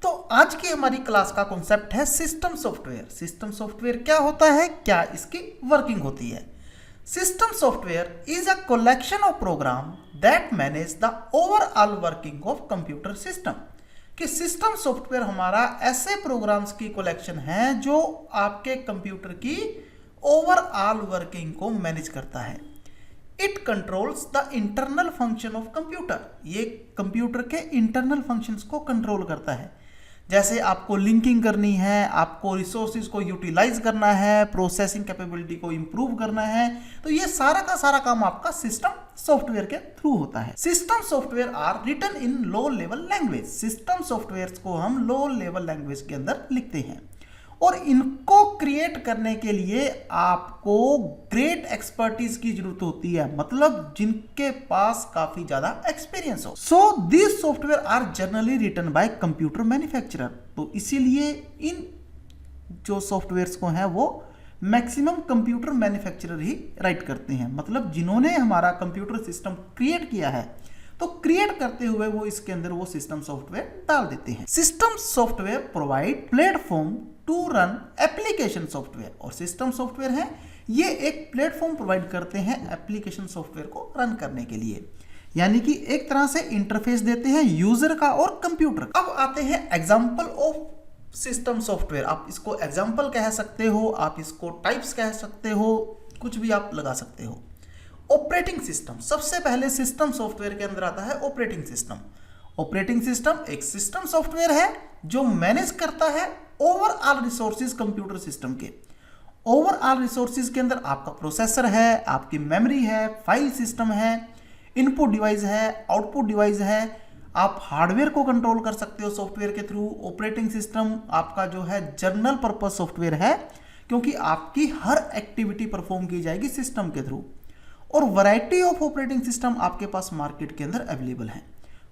तो आज की हमारी क्लास का कॉन्सेप्ट है सिस्टम सॉफ्टवेयर। सिस्टम सॉफ्टवेयर क्या होता है, क्या इसकी वर्किंग होती है। System software is a collection of program that manage the overall working of computer system. कि सिस्टम सॉफ्टवेयर हमारा ऐसे प्रोग्राम्स की कलेक्शन है जो आपके कंप्यूटर की ओवरऑल वर्किंग को मैनेज करता है। It controls the internal function of computer. ये कंप्यूटर के इंटरनल फंक्शंस को कंट्रोल करता है। जैसे आपको लिंकिंग करनी है, आपको रिसोर्सेज को यूटिलाइज करना है, प्रोसेसिंग कैपेबिलिटी को इंप्रूव करना है, तो ये सारा का सारा काम आपका सिस्टम सॉफ्टवेयर के थ्रू होता है। System software are written in low level language. System software को हम लो लेवल लैंग्वेज के अंदर लिखते हैं और इनको क्रिएट करने के लिए आपको ग्रेट एक्सपर्टीज की जरूरत होती है, मतलब जिनके पास काफी ज्यादा एक्सपीरियंस हो। So this software are generally written by computer manufacturer. तो इसीलिए इन जो सॉफ्टवेयर्स को हैं वो मैक्सिमम कंप्यूटर मैन्युफैक्चरर ही राइट करते हैं, मतलब जिन्होंने हमारा कंप्यूटर सिस्टम क्रिएट किया है तो क्रिएट करते हुए वो इसके अंदर वो सिस्टम सॉफ्टवेयर डाल देते हैं। System software provide platform to run application software. और सिस्टम सॉफ्टवेयर है ये एक प्लेटफॉर्म प्रोवाइड करते हैं एप्लीकेशन सॉफ्टवेयर को रन करने के लिए, यानी कि एक तरह से इंटरफेस देते हैं यूजर का और कंप्यूटर। अब आते हैं एग्जांपल ऑफ सिस्टम सॉफ्टवेयर। आप इसको एग्जांपल कह सकते हो, आप इसको टाइप्स कह सकते हो, कुछ भी आप लगा सकते हो। ऑपरेटिंग सिस्टम, सबसे पहले सिस्टम सॉफ्टवेयर के अंदर आता है ऑपरेटिंग सिस्टम। ऑपरेटिंग सिस्टम एक सिस्टम सॉफ्टवेयर है जो मैनेज करता है ओवरऑल रिसोर्सेज कंप्यूटर सिस्टम के। ओवरऑल रिसोर्सेज के अंदर आपका प्रोसेसर है, आपकी मेमोरी है, फाइल सिस्टम है, इनपुट डिवाइस है, आउटपुट डिवाइस है। आप हार्डवेयर को कंट्रोल कर सकते हो सॉफ्टवेयर के थ्रू। ऑपरेटिंग सिस्टम आपका जो है जनरल पर्पज सॉफ्टवेयर है, क्योंकि आपकी हर एक्टिविटी परफॉर्म की जाएगी सिस्टम के थ्रू। और वैरायटी ऑफ ऑपरेटिंग सिस्टम आपके पास मार्केट के अंदर अवेलेबल है।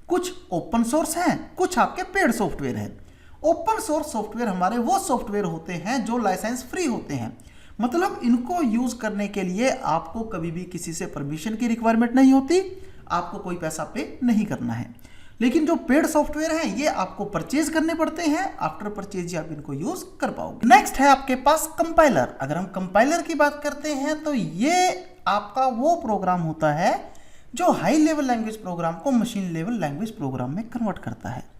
कुछ ओपन सोर्स हैं, कुछ आपके पेड सॉफ्टवेयर हैं। ओपन सोर्स सॉफ्टवेयर हमारे वो सॉफ्टवेयर होते हैं जो लाइसेंस फ्री होते हैं, मतलब इनको यूज करने के लिए आपको कभी भी किसी से परमिशन की रिक्वायरमेंट नहीं होती, आपको कोई पैसा पे नहीं करना है। लेकिन जो पेड सॉफ्टवेयर हैं ये आपको परचेज करने पड़ते हैं, आफ्टर परचेज आप इनको यूज कर पाओगे। नेक्स्ट है आपके पास कंपाइलर। अगर हम कंपाइलर की बात करते हैं तो ये आपका वो प्रोग्राम होता है जो हाई लेवल लैंग्वेज प्रोग्राम को मशीन लेवल लैंग्वेज प्रोग्राम में कन्वर्ट करता है।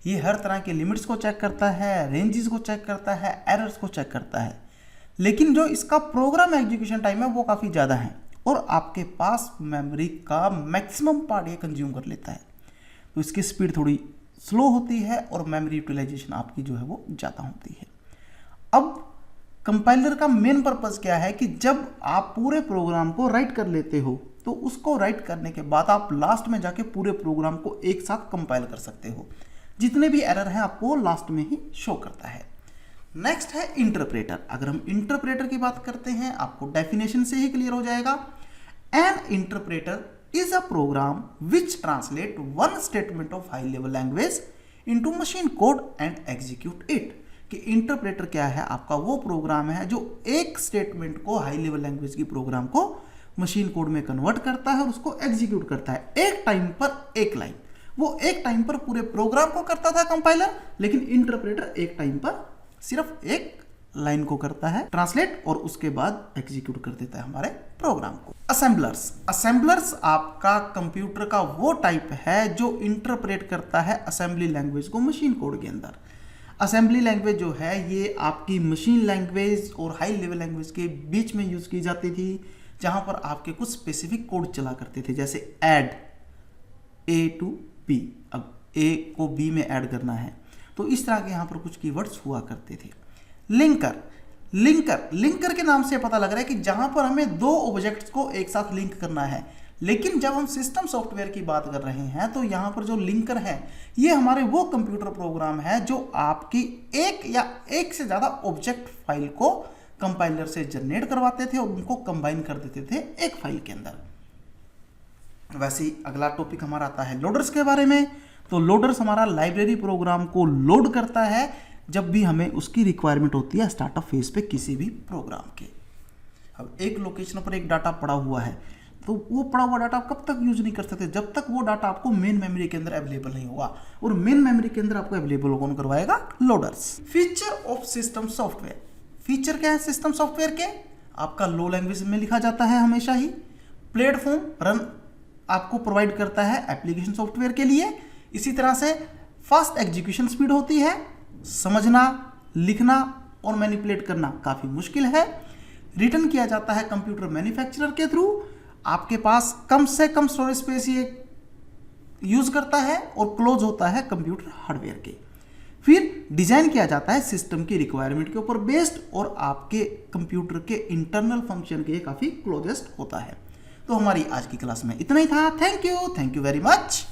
ये हर तरह के लिमिट्स को चेक करता है, रेंजेस को चेक करता है, एरर्स को चेक करता है। लेकिन जो इसका प्रोग्राम एग्जीक्यूशन टाइम है वो काफ़ी ज़्यादा है और आपके पास मेमोरी का मैक्सिमम पार्ट ये कंज्यूम कर लेता है, तो इसकी स्पीड थोड़ी स्लो होती है और मेमोरी यूटिलाइजेशन आपकी जो है वो ज़्यादा होती है। अब कंपाइलर का मेन पर्पज़ क्या है कि जब आप पूरे प्रोग्राम को राइट कर लेते हो तो उसको राइट करने के बाद आप लास्ट में जाके पूरे प्रोग्राम को एक साथ कंपाइल कर सकते हो। जितने भी एरर हैं आपको लास्ट में ही शो करता है। नेक्स्ट है इंटरप्रेटर। अगर हम इंटरप्रेटर की बात करते हैं आपको डेफिनेशन से ही क्लियर हो जाएगा। An interpreter is a program which translate one statement of high level language into machine code and execute it. कि इंटरप्रेटर क्या है, आपका वो प्रोग्राम है जो एक स्टेटमेंट को हाई लेवल लैंग्वेज की प्रोग्राम को मशीन कोड में कन्वर्ट करता है और उसको एग्जीक्यूट करता है एक टाइम पर एक लाइन। वो एक टाइम पर पूरे प्रोग्राम को करता था कंपाइलर, लेकिन इंटरप्रेटर एक टाइम पर सिर्फ एक लाइन को करता है ट्रांसलेट और उसके बाद एग्जीक्यूट कर देता है हमारे प्रोग्राम को। असेंबलर्स। असेंबलर्स आपका कंप्यूटर का वो टाइप है जो इंटरप्रेट करता है असेंबली लैंग्वेज को मशीन कोड के अंदर। असेंबली लैंग्वेज जो है ये आपकी मशीन लैंग्वेज और हाई लेवल लैंग्वेज के बीच में यूज की जाती थी, जहां पर आपके कुछ स्पेसिफिक कोड चला करते थे, जैसे ऐड ए टू बी। अब ए को बी में ऐड करना है तो इस तरह के यहाँ पर कुछ कीवर्ड्स हुआ करते थे। लिंकर। लिंकर के नाम से पता लग रहा है कि जहां पर हमें दो ऑब्जेक्ट्स को एक साथ लिंक करना है, लेकिन जब हम सिस्टम सॉफ्टवेयर की बात कर रहे हैं तो यहाँ पर जो लिंकर है ये हमारे वो कंप्यूटर प्रोग्राम है जो आपकी एक या एक से ज़्यादा ऑब्जेक्ट फाइल को कंपाइलर से जनरेट करवाते थे और उनको कंबाइन कर देते थे एक फाइल के अंदर। वैसे ही अगला टॉपिक हमारा आता है लोडर्स के बारे में। तो लोडर्स हमारा लाइब्रेरी प्रोग्राम को लोड करता है जब भी हमें उसकी रिक्वायरमेंट होती है स्टार्टअप फेज पे किसी भी प्रोग्राम के। अब एक लोकेशन पर एक डाटा पड़ा हुआ है तो वो पड़ा हुआ डाटा आप कब तक यूज नहीं कर सकते, जब तक वो डाटा आपको मेन मेमोरी के अंदर अवेलेबल नहीं होगा। और मेन मेमोरी के अंदर आपको अवेलेबल कौन करवाएगा, loaders. Feature of system software, feature क्या है सिस्टम सॉफ्टवेयर के, आपका लो लैंग्वेज में लिखा जाता है हमेशा ही, प्लेटफॉर्म रन आपको प्रोवाइड करता है एप्लीकेशन सॉफ्टवेयर के लिए, इसी तरह से फास्ट एग्जीक्यूशन स्पीड होती है, समझना, लिखना और मैनिपुलेट करना काफ़ी मुश्किल है, रिटर्न किया जाता है कंप्यूटर मैन्युफैक्चरर के थ्रू, आपके पास कम से कम स्टोरेज स्पेस ये यूज करता है और क्लोज होता है कंप्यूटर हार्डवेयर के। फिर डिजाइन किया जाता है सिस्टम की रिक्वायरमेंट के ऊपर बेस्ड और आपके कंप्यूटर के इंटरनल फंक्शन के काफ़ी क्लोजेस्ट होता है। तो हमारी आज की क्लास में इतना ही था। Thank you very much.